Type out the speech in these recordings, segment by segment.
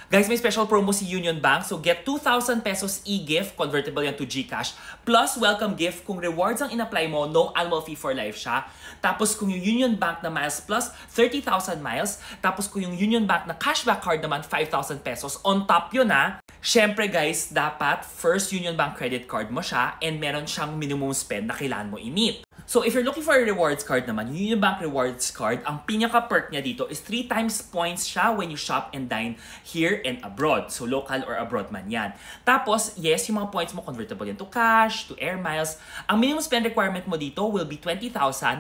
Guys, may special promo si Union Bank. So get 2,000 pesos e-gift, convertible yan to GCash, plus welcome gift kung rewards ang in-apply mo, no annual fee for life siya. Tapos kung yung Union Bank na miles plus 30,000 miles, tapos kung yung Union Bank na cashback card naman 5,000 pesos, on top yun ha. Syempre guys, dapat first Union Bank credit card mo siya and meron siyang minimum spend na kailangan mo i-meet. So if you're looking for a rewards card naman, yung Union Bank rewards card, ang pinaka-perk niya dito is 3 times points siya when you shop and dine here and abroad. So local or abroad man yan. Tapos, yes, yung mga points mo convertible yan to cash, to air miles. Ang minimum spend requirement mo dito will be 20,000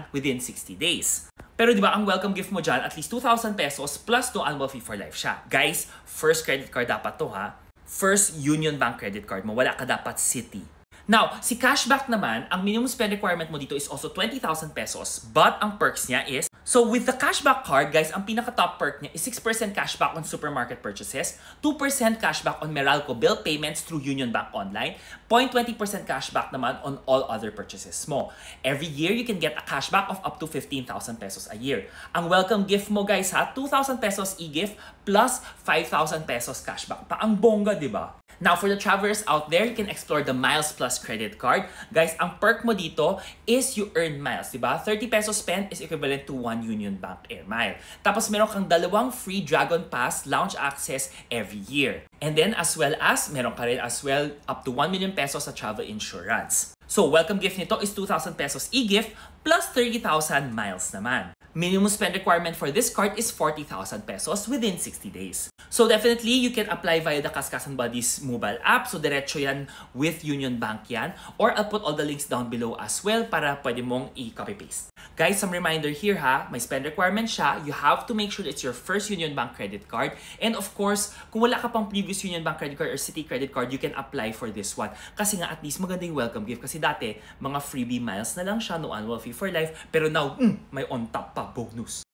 within 60 days. Pero di ba ang welcome gift mo dyan, at least 2,000 pesos plus no annual fee for life siya. Guys, first credit card dapat to ha. First Union Bank credit card mo, wala ka dapat Citi. Now, si cashback naman, ang minimum spend requirement mo dito is also 20,000 pesos. But ang perks niya is, so with the cashback card, guys, ang pinaka-top perk niya is 6% cashback on supermarket purchases, 2% cashback on Meralco bill payments through Union Bank Online, 0.20% cashback naman on all other purchases mo. Every year, you can get a cashback of up to 15,000 pesos a year. Ang welcome gift mo, guys, ha, 2,000 pesos e-gift plus 5,000 pesos cashback. Pa ang bongga, di ba? Now, for the travelers out there, you can explore the Miles Plus credit card. Guys, ang perk mo dito is you earn miles, diba? 30 pesos spent is equivalent to 1 Union Bank Air Mile. Tapos meron kang 2 free Dragon Pass lounge access every year. And then as well as, meron ka rin as well up to 1 million pesos sa travel insurance. So, welcome gift nito is 2,000 pesos e-gift plus 30,000 miles naman. Minimum spend requirement for this card is 40,000 pesos within 60 days. So definitely, you can apply via the Kaskasan Buddies mobile app. So diretso yan with Union Bank yan. Or I'll put all the links down below as well para pwede mong i-copy-paste. Guys, some reminder here ha, may spend requirement siya. You have to make sure it's your first Union Bank credit card. And of course, kung wala ka pang previous Union Bank credit card or Citi credit card, you can apply for this one. Kasi nga at least maganda yung welcome gift. Kasi dati, mga freebie miles na lang siya, no annual fee for life. Pero now, may on top pa bonus.